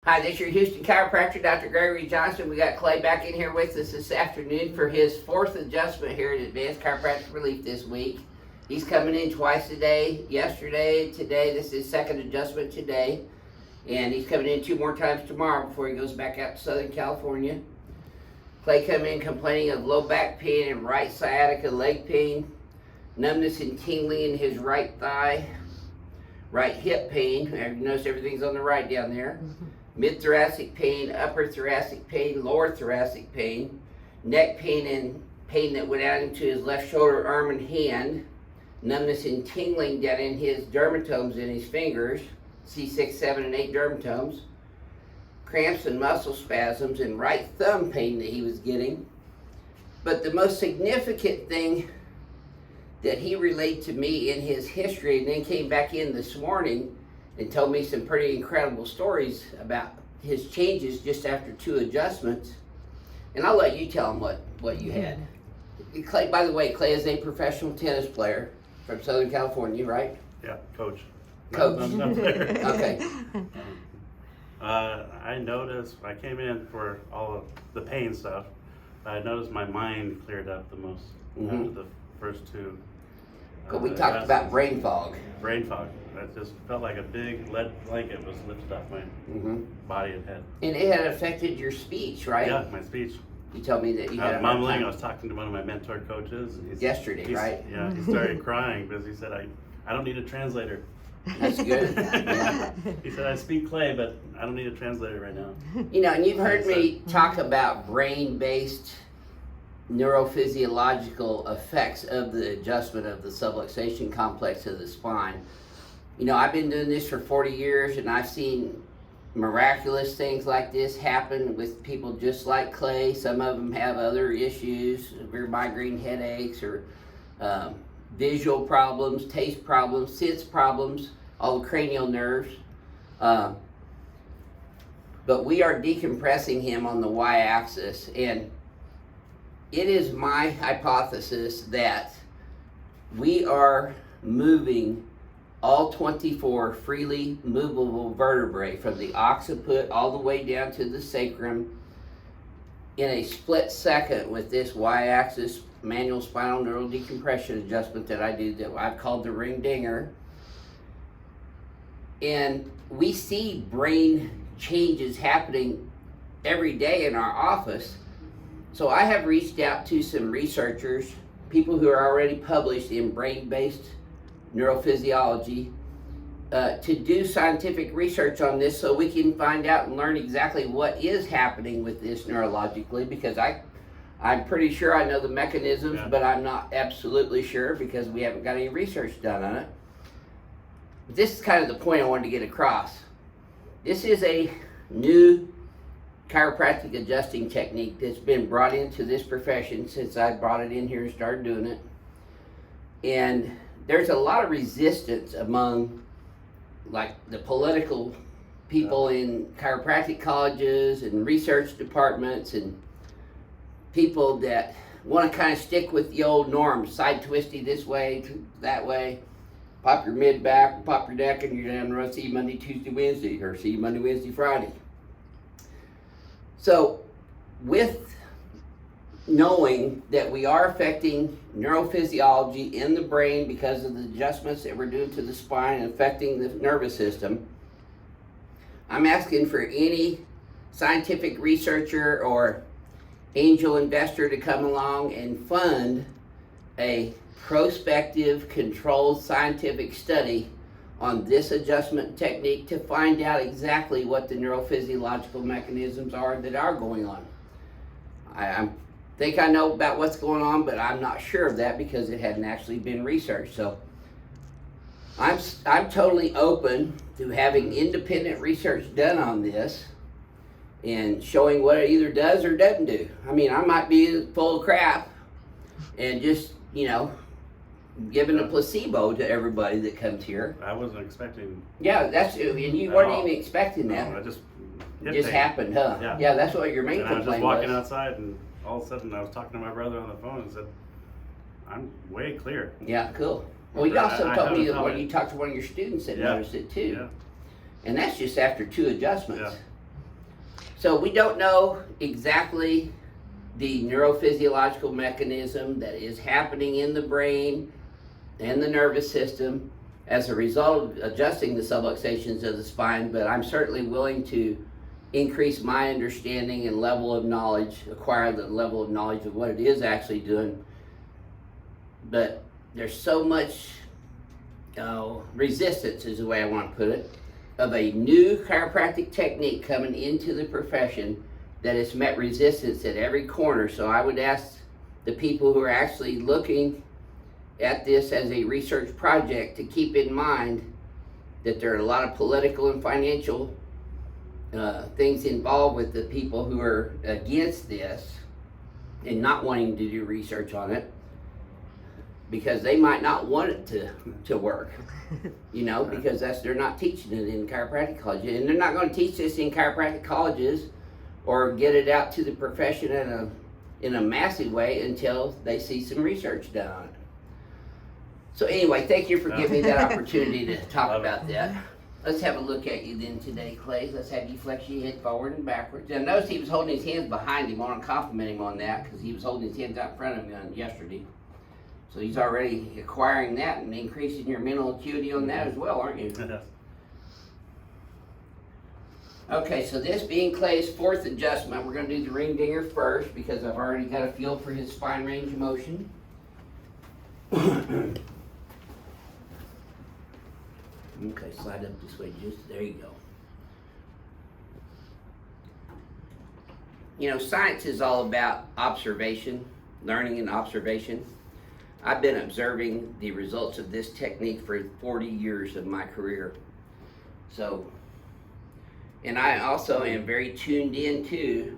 Hi, this is your Houston chiropractor, Dr. Gregory Johnson. We got Clay back in here with us this afternoon for his fourth adjustment here at Advanced Chiropractic Relief this week. He's coming in twice a day, yesterday, today. This is his second adjustment today. And he's coming in 2 more times tomorrow before he goes back out to Southern California. Clay come in complaining of low back pain and right sciatica leg pain, numbness and tingling in his right thigh, right hip pain. You notice everything's on the right down there. Mid-thoracic pain, upper thoracic pain, lower thoracic pain, neck pain and pain that went out into his left shoulder, arm, and hand, numbness and tingling down in his dermatomes in his fingers, C6, 7, and 8 dermatomes, cramps and muscle spasms, and right thumb pain that he was getting. But the most significant thing that he relayed to me in his history, and then came back in this morning and told me some pretty incredible stories about his changes just after 2 adjustments. And I'll let you tell him what you had. Clay, by the way, Clay is a professional tennis player from Southern California, right? Yeah, coach. Coach. Not player. Okay. I noticed, I came in for all of the pain stuff, I noticed my mind cleared up the most after the first 2. But we talked about brain fog. Brain fog. It just felt like a big lead blanket was lifted off my body and head. And it had affected your speech, right? Yeah, my speech. You told me that you had a hard mumbling. time. I was talking to one of my mentor coaches. And Yesterday, right? Yeah, he started crying because he said, I don't need a translator. That's good. Yeah. He said, I speak Clay, but I don't need a translator right now. You know, and you've heard me talk about brain-based neurophysiological effects of the adjustment of the subluxation complex of the spine. You know, I've been doing this for 40 years and I've seen miraculous things like this happen with people just like Clay. Some of them have other issues, severe migraine headaches or visual problems, taste problems, sense problems, all the cranial nerves. But we are decompressing him on the y-axis, and it is my hypothesis that we are moving all 24 freely movable vertebrae from the occiput all the way down to the sacrum in a split second with this y-axis manual spinal neural decompression adjustment that I do that I've called the ring dinger. And we see brain changes happening every day in our office. So I have reached out to some researchers, people who are already published in brain-based neurophysiology, to do scientific research on this so we can find out and learn exactly what is happening with this neurologically, because I'm pretty sure I know the mechanisms, but I'm not absolutely sure because we haven't got any research done on it. But this is kind of the point I wanted to get across. This is a new chiropractic adjusting technique that's been brought into this profession since I brought it in here and started doing it. And there's a lot of resistance among like the political people in chiropractic colleges and research departments and people that want to kind of stick with the old norms, side twisty this way, that way, pop your mid back, pop your neck, and you're down the road, see you Monday, Tuesday, Wednesday, or see you Monday, Wednesday, Friday. So with knowing that we are affecting neurophysiology in the brain because of the adjustments that we're doing to the spine and affecting the nervous system, I'm asking for any scientific researcher or angel investor to come along and fund a prospective controlled scientific study on this adjustment technique to find out exactly what the neurophysiological mechanisms are that are going on. I think I know about what's going on, but I'm not sure of that because it hadn't actually been researched. So I'm totally open to having independent research done on this and showing what it either does or doesn't do. I mean, I might be full of crap and just, you know, giving a placebo to everybody that comes here. I wasn't expecting. Yeah, that's, and you weren't even expecting that. No, I just It just happened, huh? Yeah, that's what your main and I was complaint just walking was. outside, and all of a sudden I was talking to my brother on the phone and said, I'm way clear. Yeah, cool. Well, you also I told me haven't that when you talked to one of your students that noticed it too. Yeah. And that's just after 2 adjustments. So we don't know exactly the neurophysiological mechanism that is happening in the brain and the nervous system as a result of adjusting the subluxations of the spine, but I'm certainly willing to increase my understanding and level of knowledge, acquire the level of knowledge of what it is actually doing. But there's so much resistance, is the way I want to put it, of a new chiropractic technique coming into the profession that has met resistance at every corner. So I would ask the people who are actually looking at this as a research project to keep in mind that there are a lot of political and financial things involved with the people who are against this and not wanting to do research on it, because they might not want it to work, you know, because they're not teaching it in chiropractic colleges, and they're not going to teach this in chiropractic colleges or get it out to the profession in a massive way until they see some research done on it. So anyway, thank you for giving me that opportunity to talk about that. Let's have a look at you then today, Clay. Let's have you flex your head forward and backwards. And notice he was holding his hands behind him. I want to compliment him on that because he was holding his hands out in front of him yesterday. So he's already acquiring that and increasing your mental acuity on that as well, aren't you? Yes. Okay, so this being Clay's fourth adjustment, we're going to do the ring dinger first because I've already got a feel for his spine range of motion. Okay, slide up this way, just there you go. You know, science is all about observation, learning and observation. I've been observing the results of this technique for 40 years of my career. So, and I also am very tuned into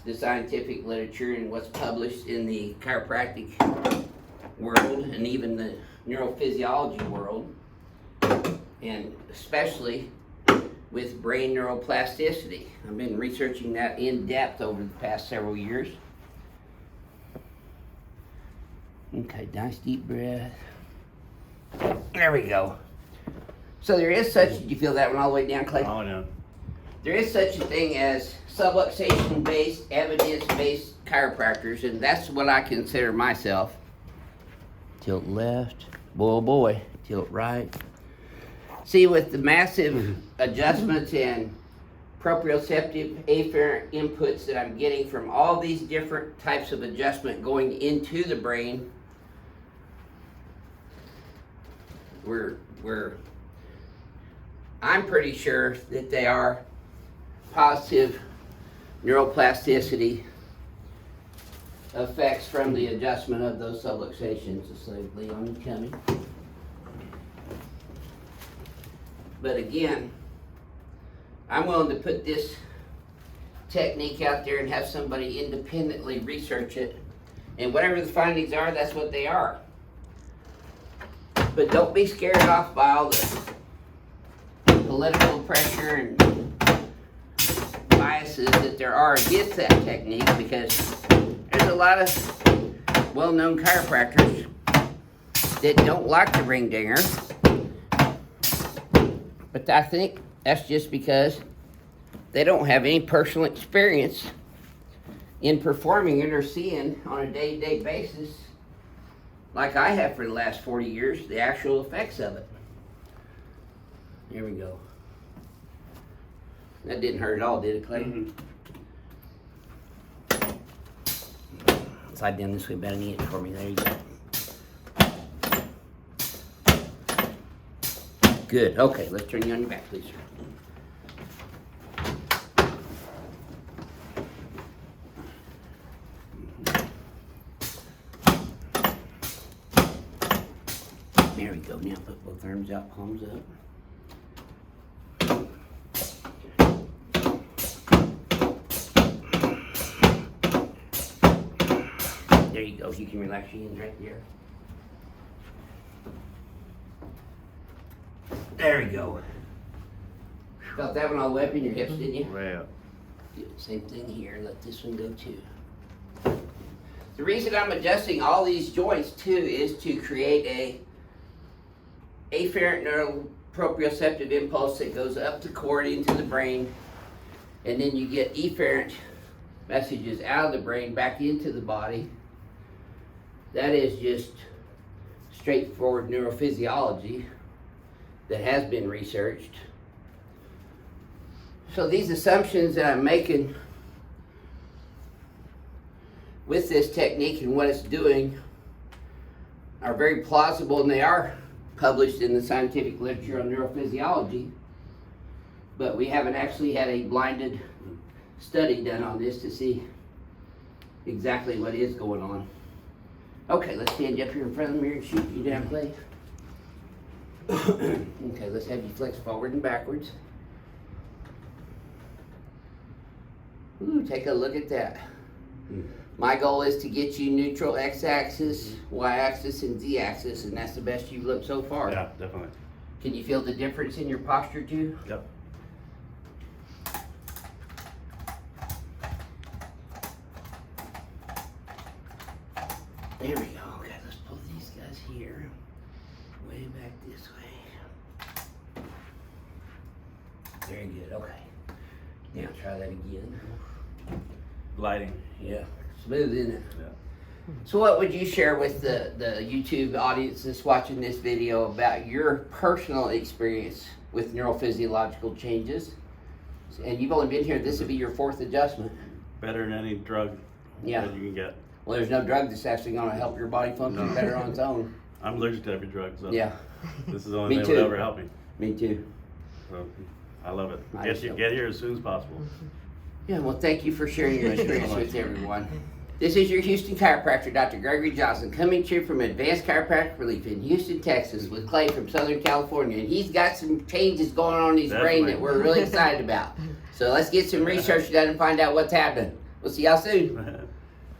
the scientific literature and what's published in the chiropractic world and even the neurophysiology world, and especially with brain neuroplasticity. I've been researching that in depth over the past several years. Okay, nice deep breath. There we go. So there is such, did you feel that one all the way down, Clay? Oh, no. There is such a thing as subluxation-based, evidence-based chiropractors, and that's what I consider myself. Tilt left, boy oh boy, tilt right. See, with the massive adjustments and proprioceptive afferent inputs that I'm getting from all these different types of adjustment going into the brain, I'm pretty sure that they are positive neuroplasticity effects from the adjustment of those subluxations. So Leon coming. But again, I'm willing to put this technique out there and have somebody independently research it. And whatever the findings are, that's what they are. But don't be scared off by all the political pressure and biases that there are against that technique, because there's a lot of well-known chiropractors that don't like the ring dinger. But I think that's just because they don't have any personal experience in performing it or seeing on a day-to-day basis, like I have for the last 40 years, the actual effects of it. Here we go. That didn't hurt at all, did it, Clay? Mm-hmm. Slide down this way about an inch for me. There you go. Good. Okay, let's turn you on your back, please, sir. There we go. Now put both arms out, palms up. There you go. You can relax your hands right there. There we go. Felt that one all the way up in your hips, didn't you? Way up. Do the same thing here. Let this one go too. The reason I'm adjusting all these joints too is to create a afferent neural proprioceptive impulse that goes up the cord into the brain and then you get efferent messages out of the brain back into the body. That is just straightforward neurophysiology that has been researched. So these assumptions that I'm making with this technique and what it's doing are very plausible, and they are published in the scientific literature on neurophysiology, but we haven't actually had a blinded study done on this to see exactly what is going on. Okay, let's stand you up here in front of the mirror and shoot you down, Clay. Okay, let's have you flex forward and backwards. Ooh, take a look at that. My goal is to get you neutral x-axis, y-axis, and z-axis, and that's the best you've looked so far. Yeah, definitely. Can you feel the difference in your posture too? Yep. There we go. Okay, let's pull these guys here. Way back this way. Very good. Okay. Now try that again. Gliding. Yeah. Smooth, isn't it? Yeah. So what would you share with the YouTube audience that's watching this video about your personal experience with neurophysiological changes? And you've only been here, this will be your 4th adjustment. Better than any drug Yeah. that you can get. Well, there's no drug that's actually going to help your body function No. better on its own. I'm allergic to every drug, so Yeah. this is the only Me thing that too. would ever help me. Me too. So I love it. I Get just you don't- get here as soon as possible. Yeah, well, thank you for sharing your Thank you so experience much. with everyone. This is your Houston chiropractor, Dr. Gregory Johnson, coming to you from Advanced Chiropractic Relief in Houston, Texas, with Clay from Southern California. And he's got some changes going on in his brain that we're really excited about. So let's get some research done and find out what's happening. We'll see y'all soon.